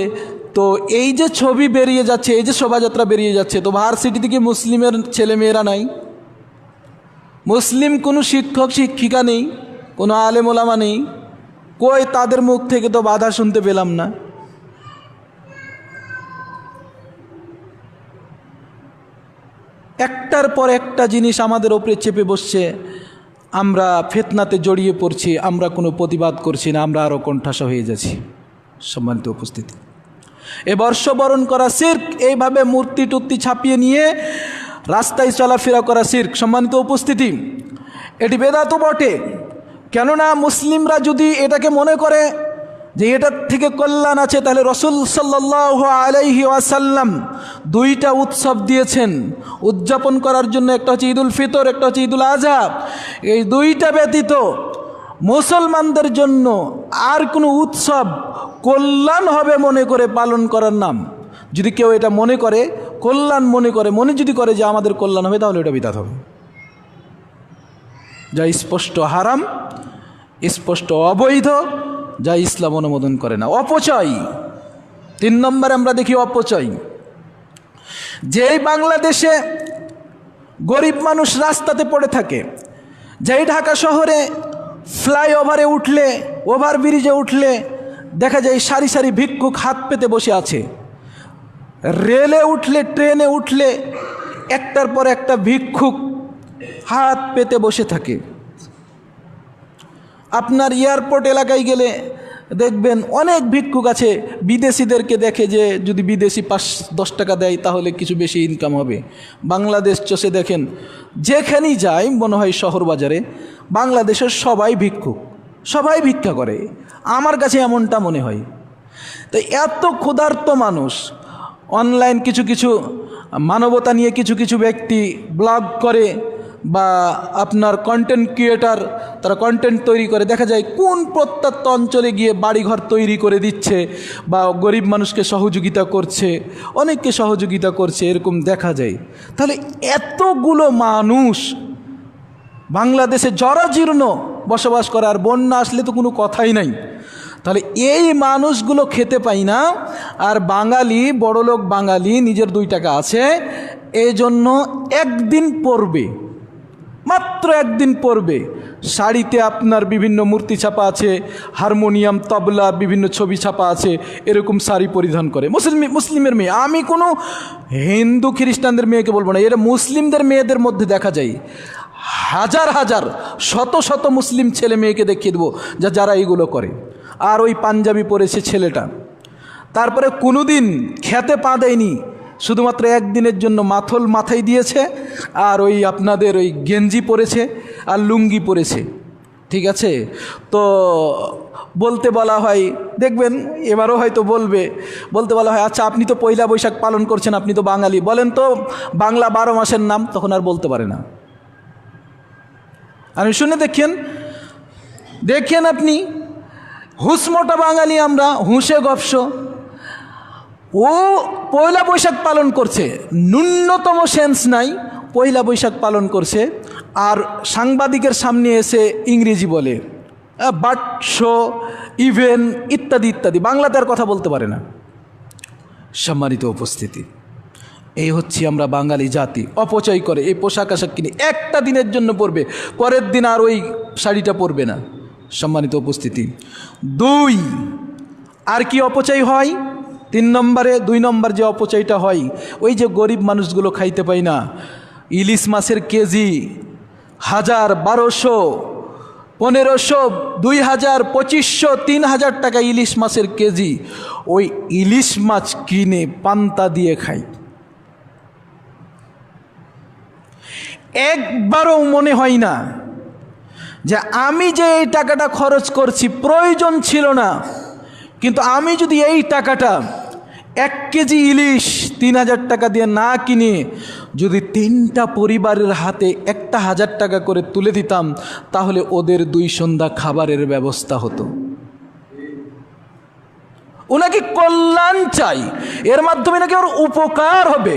তো এই যে ছবি বেরিয়ে যাচ্ছে, এই যে শোভাযাত্রা বেরিয়ে যাচ্ছে, তো ভার্সিটি থেকে মুসলিমের ছেলেমেয়েরা নাই, মুসলিম কোনো শিক্ষক শিক্ষিকা নেই, কোনো আলেম ওলামা নেই, কই তাদের মুখ থেকে তো বাধা শুনতে পেলাম না। একটার পর একটা জিনিস আমাদের ওপরে চেপে বসছে, আমরা ফিতনাতে জড়িয়ে পড়ছি, আমরা কোনো প্রতিবাদ করছি না, আমরা আরও কণ্ঠাসা হয়ে যাচ্ছি। সম্মানিত উপস্থিতি, এ বর্ষবরণ করা শিরক, এইভাবে মূর্তি টুর্তি ছাপিয়ে নিয়ে রাস্তায় চলাফেরা করা শিরক। সম্মানিত উপস্থিতি, এটি বেদাতও বটে। কেননা মুসলিমরা যদি এটাকে মনে করে যে এটার থেকে কল্যাণ আছে, তাহলে রাসূল সাল্লাল্লাহু আলাইহি ওয়াসাল্লাম দুইটা উৎসব দিয়েছেন উদযাপন করার জন্য, একটা হচ্ছে ঈদুল ফিতর, একটা হচ্ছে ঈদুল আজহা। এই দুইটা ব্যতীত মুসলমানদের জন্য আর কোনো উৎসব কল্যাণ হবে মনে করে পালন করার নাম, যদি কেউ এটা মনে করে, কল্যাণ মনে করে, মনে যদি করে যে আমাদের কল্যাণ হবে, তাহলে এটা বিদআত হবে, যা স্পষ্ট হারাম, স্পষ্ট অবৈধ, যা ইসলাম অনুমোদন করে না। অপচয়, 3 নম্বরে আমরা দেখি অপচয়। যেই বাংলাদেশে গরিব মানুষ রাস্তাতে পড়ে থাকে, যেই ঢাকা শহরে ফ্লাইওভারে উঠলে, ওভারব্রিজে উঠলে দেখা যায় সারি সারি ভিক্ষুক হাত পেতে বসে আছে, রেলে উঠলে, ট্রেনে উঠলে একটার পর একটা ভিক্ষুক হাত পেতে বসে থাকে। আপনার এয়ারপোর্ট এলাকায় গেলে দেখবেন অনেক ভিক্ষুক আছে, বিদেশিদেরকে দেখে যে যদি বিদেশি 5-10 টাকা দেয় তাহলে কিছু বেশি ইনকাম হবে। বাংলাদেশ চষে দেখেন, যেখানেই যায় মনে হয় শহর বাজারে বাংলাদেশের সবাই ভিক্ষুক, সবাই ভিক্ষা করে, আমার কাছে এমনটা মনে হয়। তো এত ক্ষুধার্ত মানুষ, অনলাইন কিছু কিছু মানবতা নিয়ে কিছু কিছু ব্যক্তি ব্লগ করে বা আপনার কন্টেন্ট ক্রিয়েটার, তারা কন্টেন্ট তৈরি করে, দেখা যায় কোন প্রত্যন্ত অঞ্চলে গিয়ে বাড়িঘর তৈরি করে দিচ্ছে বা গরিব মানুষকে সহযোগিতা করছে, অনেককে সহযোগিতা করছে, এরকম দেখা যায়। তাহলে এতগুলো মানুষ বাংলাদেশে জরাজীর্ণ বসবাস করে, আর বন্যা আসলে তো কোনো কথাই নাই। তাহলে এই মানুষগুলো খেতে পাই না, আর বাঙালি, বড়লোক বাঙালি, নিজের 2 টাকা আছে, এই জন্য একদিন পড়বে, মাত্র একদিন পড়বে, শাড়িতে আপনার বিভিন্ন মূর্তি ছাপা আছে, হারমোনিয়াম, তবলা, বিভিন্ন ছবি ছাপা আছে, এরকম শাড়ি পরিধান করে। মুসলিমের মেয়ে, আমি কোনো হিন্দু খ্রিস্টানদের মেয়েকে বলবো না, এরা মুসলিমদের মেয়েদের মধ্যে দেখা যায়, হাজার হাজার, শত শত মুসলিম ছেলে মেয়েকে দেখিয়ে দেবো যারা এইগুলো করে। আর ওই পাঞ্জাবি পরেছে ছেলেটা, তারপরে কোনোদিন খেতে পা দেয়নি, শুধুমাত্র একদিনের জন্য মাথল মাথায় দিয়েছে, আর ওই আপনাদের ওই গেঞ্জি পরেছে আর লুঙ্গি পরেছে, ঠিক আছে। তো বলতে বলা হয়, দেখবেন এবারও হয়তো বলতে বলা হয়, আচ্ছা আপনি তো পয়লা বৈশাখ পালন করছেন, আপনি তো বাঙালি, বলেন তো বাংলা 12 মাসের নাম, তখন আর বলতে পারে না। আমি শুনে দেখেন আপনি, হুঁসমোটা বাঙালি আমরা, হুঁসে গপস, ও পয়লা বৈশাখ পালন করছে, ন্যূনতম সেন্স নাই, পয়লা বৈশাখ পালন করছে, আর সাংবাদিকের সামনে এসে ইংরেজি বলে, বাট শো, ইভেন ইত্যাদি ইত্যাদি, বাংলাতে আর কথা বলতে পারে না। সম্মানিত উপস্থিতি, এই হচ্ছে আমরা বাঙালি জাতি। অপচয় করে, এই পোশাক আশাক কিনে একটা দিনের জন্য পরবে, পরের দিন আর ওই শাড়িটা পরবে না। সম্মানিত উপস্থিতি, 2 আর কি অপচয় হয়? 2 নম্বর যে অপচয়টা হয়, ওই যে গরিব মানুষগুলো খাইতে পায় না, ইলিশ মাছের কেজি 1000, 1200, 1500, 2000, 2500, 3000 টাকা ইলিশ মাছের কেজি। ওই ইলিশ মাছ কিনে পান্তা দিয়ে খায়। একবারও মনে হয় না যে আমি যে এই টাকাটা খরচ করছি প্রয়োজন ছিল না, কিন্তু আমি যদি এই টাকাটা 1 কেজি ইলিশ 3000 টাকা দিয়ে না কিনে যদি 3টা পরিবারের হাতে 1000 টাকা করে তুলে দিতাম, তাহলে ওদের 2 সন্ধ্যা খাবারের ব্যবস্থা হতো। ওনাকে কল্যাণ চাই, এর মাধ্যমে নাকি ওর উপকার হবে,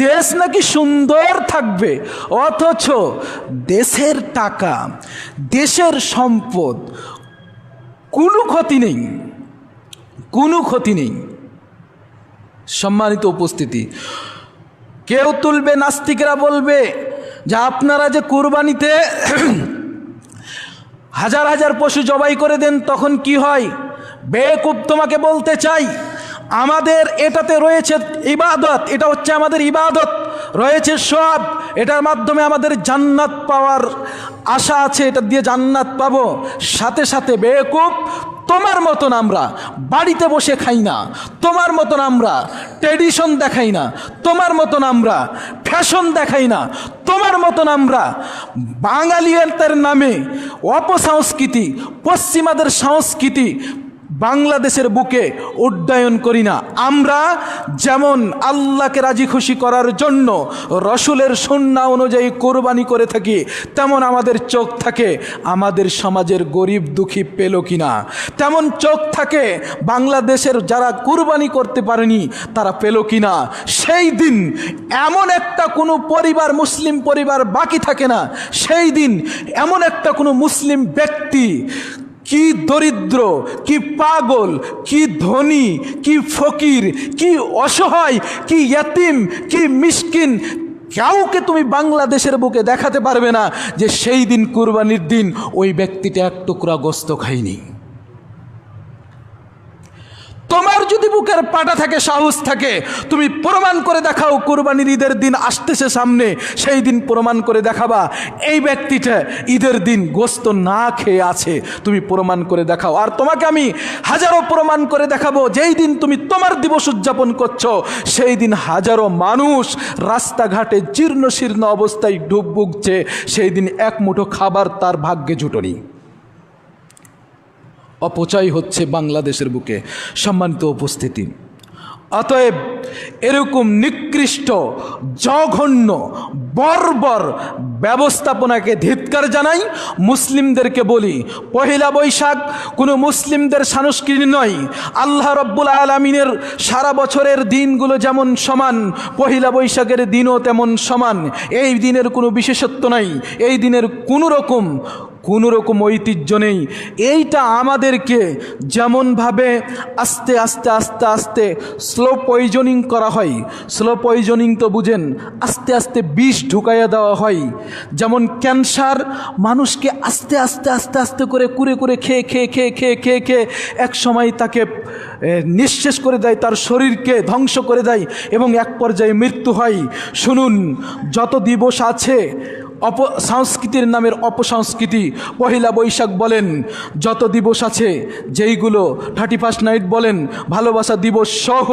দেশ নাকি সুন্দর থাকবে। অথচ দেশের টাকা, দেশের সম্পদ, কোনো ক্ষতি নেই, কোনো ক্ষতি নেই। সম্মানিত উপস্থিতি, কেউ তুলবে, নাস্তিকরা বলবে যে আপনারা যে কুরবানিতে হাজার হাজার পশু জবাই করে দেন, তখন কি হয়? বেকুব, তোমাকে বলতে চাই, আমাদের এটাতে রয়েছে ইবাদত, এটা হচ্ছে আমাদের ইবাদত, রয়েছে সব, এটার মাধ্যমে আমাদের জান্নাত পাওয়ার আশা আছে, এটা দিয়ে জান্নাত পাবো। সাথে সাথে বেকুব, তোমার মতন আমরা বাড়িতে বসে খাই না, তোমার মতন আমরা ট্রেডিশন দেখাই না, তোমার মতন আমরা ফ্যাশন দেখাই না, তোমার মতন আমরা বাঙালিয়াতের নামে অপসংস্কৃতি, পশ্চিমাদের সংস্কৃতি বাংলাদেশের বুকে উড্ডয়ন করি না। আমরা যেমন আল্লাহকে রাজি খুশি করার জন্য রসুলের সুন্নাহ অনুযায়ী কোরবানি করে থাকি, তেমন আমাদের চোখ থাকে আমাদের সমাজের গরিব দুঃখী পেল কিনা, তেমন চোখ থাকে বাংলাদেশের যারা কোরবানি করতে পারেনি তারা পেল কিনা। সেই দিন এমন একটা কোনো পরিবার, মুসলিম পরিবার বাকি থাকে না, সেই দিন এমন একটা কোনো মুসলিম ব্যক্তি, কি দরিদ্র, কি পাগল, কি ধনী, কি ফকির, কি অসহায়, কি ইয়াতিম, কি মিসকিন, কাউকে তুমি বাংলাদেশের বুকে দেখাতে পারবে না যে সেই দিন কুরবানির দিন ওই ব্যক্তিটা 1 টুকরা গোস্ত খায়নি। তোমার যদি বুকের পাটা থাকে, সাহস থাকে, তুমি প্রমাণ করে দেখাও। কুরবানির ঈদের দিন আসতেছে সামনে, সেই দিন প্রমাণ করে দেখাবা এই ব্যক্তিটা ঈদের দিন গোস্ত না খেয়ে আছে, তুমি প্রমাণ করে দেখাও। আর তোমাকে আমি হাজারো প্রমাণ করে দেখাবো, যেই দিন তুমি তোমার দিবস উদযাপন করছো সেই দিন হাজারো মানুষ রাস্তাঘাটে জীর্ণ শীর্ণ অবস্থায় ডুব ভুগছে, সেই দিন 1 মুঠো খাবার তার ভাগ্যে জুটনি। অপচয় হচ্ছে বাংলাদেশের বুকে। সম্মানিত উপস্থিতি, অতএব এরকম নিকৃষ্ট, জঘন্য, বর্বর ব্যবস্থাপনাকে ধিক্কার জানাই। মুসলিমদেরকে বলি, পহেলা বৈশাখ কোনো মুসলিমদের সংস্কৃতি নয়। আল্লাহ রব্বুল আলামিনের সারা বছরের দিনগুলো যেমন সমান, পহেলা বৈশাখের দিনও তেমন সমান। এই দিনের কোনো বিশেষত্ব নাই, এই দিনের কোনো রকম ঐতিহ্য নেই। এইটা আমাদেরকে যেমনভাবে আস্তে আস্তে আস্তে আস্তে স্লো পয়জনিং করা হয়, স্লো পয়জনিং তো বুঝেন, আস্তে আস্তে বিষ ঢুকাইয়া দেওয়া হয়। যেমন ক্যান্সার মানুষকে আস্তে আস্তে আস্তে আস্তে করে কুরে কুরে খেয়ে খেয়ে খেয়ে খেয়ে খেয়ে খেয়ে এক সময় তাকে নিঃশেষ করে দেয়, তার শরীরকে ধ্বংস করে দেয় এবং এক পর্যায়ে মৃত্যু হয়। শুনুন, যত দিবস আছে সংস্কৃতির নামের অপসংস্কৃতি, পহেলা বৈশাখ বলেন, যত দিবস আছে যেইগুলো 31 নাইট বলেন, ভালোবাসা দিবস সহ,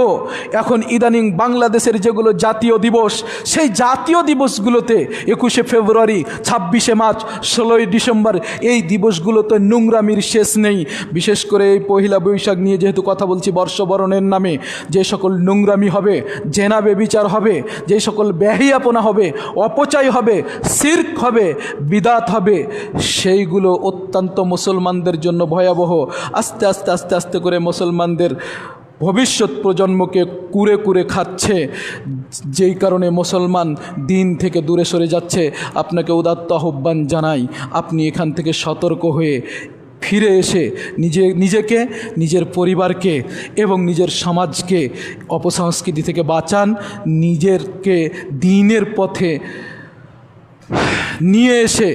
এখন ইদানিং বাংলাদেশের যেগুলো জাতীয় দিবস, সেই জাতীয় দিবসগুলোতে 21শে ফেব্রুয়ারি, 26শে মার্চ, 16ই ডিসেম্বর, এই দিবসগুলোতে নোংরামির শেষ নেই। বিশেষ করে এই পহেলা বৈশাখ নিয়ে যেহেতু কথা বলছি, বর্ষবরণের নামে যে সকল নোংরামি হবে, জেনা বেবিচার হবে, যে সকল বেহিয়াপনা হবে, অপচয় হবে, শিরক হবে, বিদাত হবে, সেইগুলো অত্যন্ত মুসলমানদের জন্য ভয়াবহ। আস্তে আস্তে আস্তে আস্তে করে মুসলমানদের ভবিষ্যৎ প্রজন্মকে কুরে কুরে খাচ্ছে, যেই কারণে মুসলমান দিন থেকে দূরে সরে যাচ্ছে। আপনাকে উদাত্ত আহ্বান জানাই, আপনি এখান থেকে সতর্ক হয়ে ফিরে এসে নিজেকে, নিজের পরিবারকে এবং নিজের সমাজকে অপসংস্কৃতি থেকে বাঁচান, নিজেরকে দিনের পথে নিয়ে এসে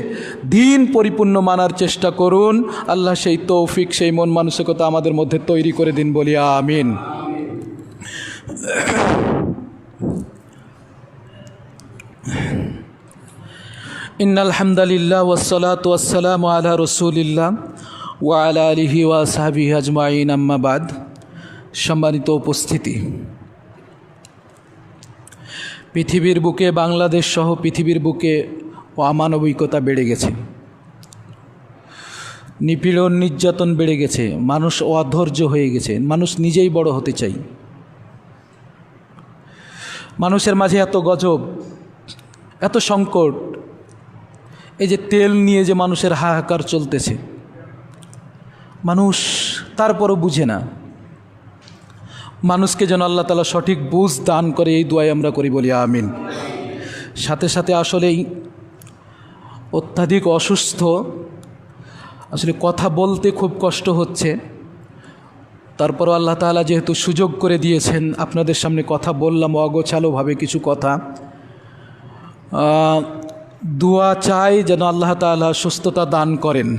দিন পরিপূর্ণ মানার চেষ্টা করুন। আল্লাহ সেই তৌফিক, সেই মন মানসিকতা আমাদের মধ্যে তৈরি করে দিন, বলি আমিন। ইন্নাল হামদালিল্লাহ ওয়াসসালাতু ওয়াসসালামু আলা রাসূলিল্লাহ ওয়া আলা আলিহি ওয়া আসহাবিহি আজমাইন, আম্মা বাদ। সম্মানিত উপস্থিতি, পৃথিবীর বুকে, বাংলাদেশ সহ পৃথিবীর বুকে অমানবিকতা বেড়ে গেছে, নিপীড়ন নির্যাতন বেড়ে গেছে, মানুষ অধৈর্য হয়ে গেছে, মানুষ নিজেই বড় হতে চাই। মানুষের মাঝে এত গজব, এত সংকট, এই যে তেল নিয়ে যে মানুষের হাহাকার চলতেছে, মানুষ তারপরও বুঝে না। মানুষকে যেন আল্লাহ তাআলা সঠিক বুঝ দান করে, এই দোয়াই আমরা করি, বলি আমিন। সাথে সাথে আসলেই অত্যাধিক অসুস্থ, আসলে কথা বলতে খুব কষ্ট হচ্ছে, তারপরও আল্লাহ তাআলা যেহেতু সুযোগ করে দিয়েছেন, আপনাদের সামনে কথা বললাম অগোছালোভাবে কিছু কথা। দোয়া চাই যেন আল্লাহ তাআলা সুস্থতা দান করেন।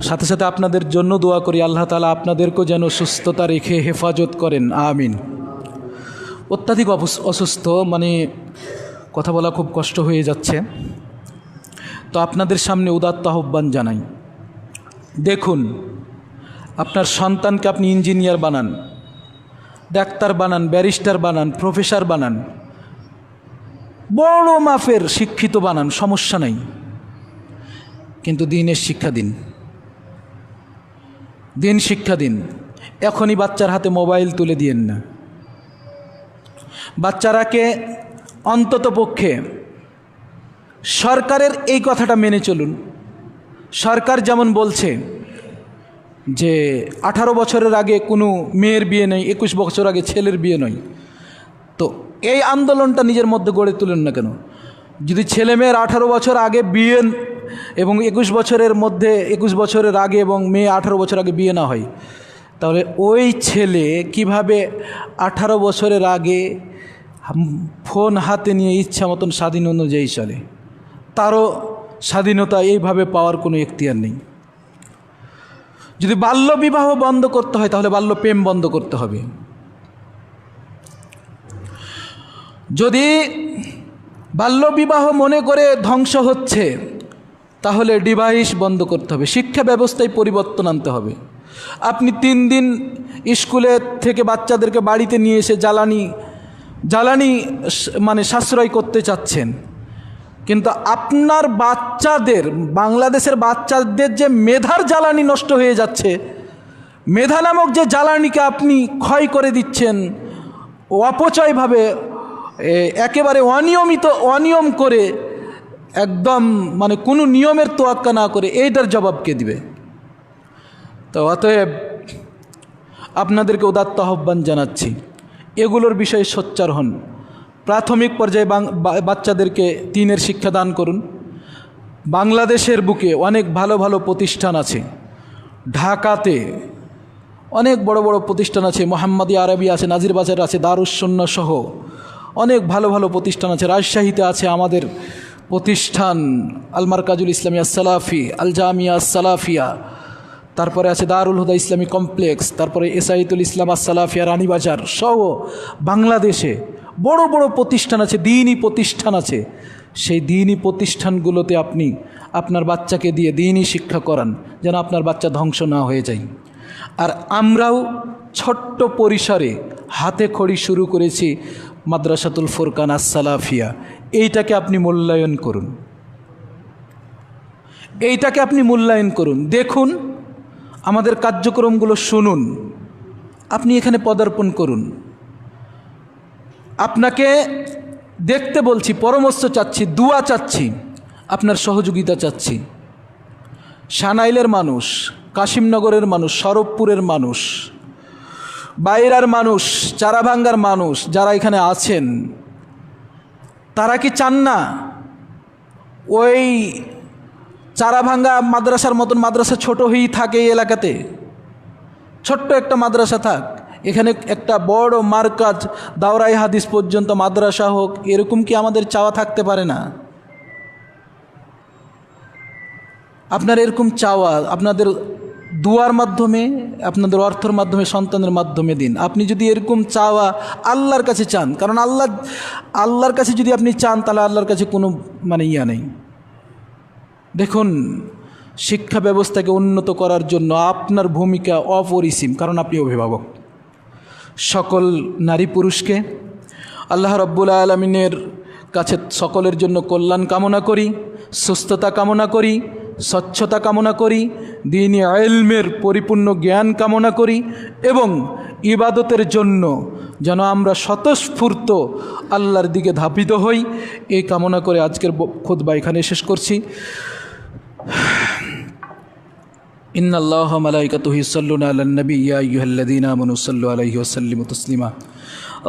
সাথে সাথে আপনাদের জন্য দোয়া করি, আল্লাহ তাআলা আপনাদেরকেও যেন সুস্থতা রেখে হেফাজত করেন, আমিন। অত্যাধিক অসুস্থ, মানে কথা বলা খুব কষ্ট হয়ে যাচ্ছে। তো আপনাদের সামনে উদাত্ত আহ্বান জানাই, দেখুন, আপনার সন্তানকে আপনি ইঞ্জিনিয়ার বানান, ডাক্তার বানান, ব্যারিস্টার বানান, প্রফেসর বানান, বড় মাপের শিক্ষিত বানান, সমস্যা নাই, কিন্তু দ্বীনের শিক্ষা দিন, দ্বীন শিক্ষা দিন। এখনই বাচ্চার হাতে মোবাইল তুলে দিয়েন না। বাচ্চারাকে অন্তত পক্ষে সরকারের এই কথাটা মেনে চলুন। সরকার যেমন বলছে যে 18 বছরের আগে কোনো মেয়ের বিয়ে নেই, 21 বছর আগে ছেলের বিয়ে নয়, তো এই আন্দোলনটা নিজের মধ্যে গড়ে তুলেন না কেন? যদি ছেলে মেয়ের 18 বছর আগে বিয়ে এবং 21 বছরের মধ্যে, 21 বছরের আগে এবং মেয়ে 18 বছর আগে বিয়ে না হয়, তাহলে ওই ছেলে কিভাবে 18 বছরের আগে ফোন হাতে নিয়ে ইচ্ছা মতন স্বাধীন অনুযায়ী চলে? তারও স্বাধীনতা এইভাবে পাওয়ার কোনো এখতিয়ার নেই। যদি বাল্য বিবাহ বন্ধ করতে হয়, তাহলে বাল্য প্রেম বন্ধ করতে হবে। যদি বাল্য বিবাহ মনে করে ধ্বংস হচ্ছে, তাহলে ডিভাইস বন্ধ করতে হবে। শিক্ষা ব্যবস্থায় পরিবর্তন আনতে হবে। আপনি 3 দিন স্কুলে থেকে বাচ্চাদেরকে বাড়িতে নিয়ে এসে জ্বালানি মানে সাশ্রয় করতে চাচ্ছেন, কিন্তু আপনার বাচ্চাদের, বাংলাদেশের বাচ্চাদের যে মেধার জ্বালানি নষ্ট হয়ে যাচ্ছে, মেধা নামক যে জ্বালানিকে আপনি ক্ষয় করে দিচ্ছেন অপচয়ভাবে, একেবারে অনিয়ম করে, একদম মানে কোনো নিয়মের তোয়াক্কা না করে, এইটার জবাব কে দিবে? তো অতএব আপনাদেরকে উদাত্ত আহ্বান জানাচ্ছি, এগুলোর বিষয়ে সোচ্চার হন। প্রাথমিক পর্যায়ে বাচ্চাদেরকে দ্বীনের শিক্ষা দান করুন। বাংলাদেশের বুকে অনেক ভালো ভালো প্রতিষ্ঠান আছে। ঢাকাতে অনেক বড় বড় প্রতিষ্ঠান আছে, মোহাম্মদী আরবি আছে, নাজির বাজার আছে, দারুস সুন্নাহ সহ অনেক ভালো ভালো প্রতিষ্ঠান আছে। রাজশাহীতে আছে আমাদের প্রতিষ্ঠান আল মারকাজুল ইসলামী আসসালাফি, আল জামিয়া আসসালাফিয়া, তারপরে আছে দারুল হুদা ইসলামী কমপ্লেক্স, তারপরে এসাইতুল ইসলাম আসসালাফিয়া রানীবাজার সহ বাংলাদেশে বড় বড় প্রতিষ্ঠান আছে, দ্বীনি প্রতিষ্ঠান আছে। সেই দ্বীনি প্রতিষ্ঠানগুলোতে আপনি আপনার বাচ্চাকে দিয়ে দ্বীনি শিক্ষা করান, যেন আপনার বাচ্চা ধ্বংস না হয়ে যায়। আর আমরাও ছোট্ট পরিসরে হাতে খড়ি শুরু করেছি মাদ্রাসাতুল ফুরকান আসসালাফিয়া। এইটাকে আপনি মূল্যায়ন করুন, এইটাকে আপনি মূল্যায়ন করুন। দেখুন আমাদের কার্যক্রমগুলো, শুনুন, আপনি এখানে পদার্পণ করুন। আপনাকে দেখতে বলছি, পরামর্শ চাচ্ছি, দোয়া চাচ্ছি, আপনার সহযোগিতা চাচ্ছি। সানাইলের মানুষ, কাশিমনগরের মানুষ, শরফপুরের মানুষ, বাইরার মানুষ, চারাভাঙ্গার মানুষ যারা এখানে আছেন, তারা কি চান না ওই চারাভাঙ্গা মাদ্রাসার মতন মাদ্রাসা ছোট হয়েই থাকে এই এলাকাতে? ছোট্ট একটা মাদ্রাসা থাক, এখানে একটা বড় মারকাজ দাওরাই হাদিস পর্যন্ত মাদ্রাসা হোক, এরকম কি আমাদের চাওয়া থাকতে পারে না? আপনার এরকম চাওয়া আপনাদের দুয়ার মাধ্যমে, আপনাদের অর্থের মাধ্যমে, সন্তানের মাধ্যমে দিন। আপনি যদি এরকম চাওয়া আল্লাহর কাছে চান, কারণ আল্লাহর কাছে যদি আপনি চান তাহলে আল্লাহর কাছে কোনো ইয়া নেই। দেখুন, শিক্ষা ব্যবস্থাকে উন্নত করার জন্য আপনার ভূমিকা অপরিসীম, কারণ আপনি অভিভাবক। সকল নারী পুরুষকে আল্লাহ রাব্বুল আলামিনের কাছে সকলের জন্য কল্যাণ কামনা করি, সুস্থতা কামনা করি, স্বচ্ছতা কামনা করি, দ্বীনি ইলমের পরিপূর্ণ জ্ঞান কামনা করি এবং ইবাদতের জন্য যেন আমরা স্বতঃস্ফূর্ত আল্লাহর দিকে ধাবিত হই, এই কামনা করে আজকের খুতবা এখানে শেষ করছি। ইন্নাল্লাহা ওয়া মালাইকাতুহু ইউসাল্লুনা আলান নবী ইয়া আইয়ুহাল্লাযীনা আমানু সাল্লু আলাইহি ওয়া সাল্লিমু তাসলিমা।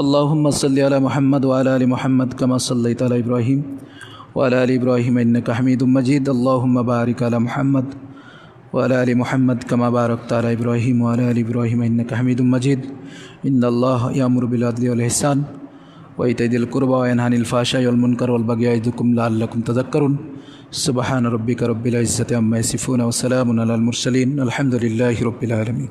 আল্লাহুম্মা সাল্লি আলা মুহাম্মাদ ওয়া আলা আলি মুহাম্মাদ কামা সাল্লাইতা আলা ইব্রাহিম ওয়া আলা আলি ইব্রাহিম ইন্নাকা হামিদুম মাজিদ। আল্লাহুম্মা বারিক আলা মুহাম্মাদ ওয়া আলা আলি মুহাম্মাদ কামা বারাকতা আলা ইব্রাহিম ওয়া আলা আলি ইব্রাহিম ইন্নাকা হামিদুম মাজিদ। ইন্নাল্লাহা ইয়ামুরু বিল আদলি ওয়াল ইহসান ওয়া ইতাইযিল কুরবা ওয়া ইয়ানহা আনিল ফাহশাই ওয়াল মুনকার ওয়াল বাগই ইয়াইযুকুম লাআল্লাকুম তাযাক্কারুন। সুবহান রাব্বিকা রাব্বিল ইজ্জাতি আম্মা ইয়াসিফুন ওয়া সালামুন আলাল মুরসালিন। আলহামদুলিল্লাহি রাব্বিল আলামিন।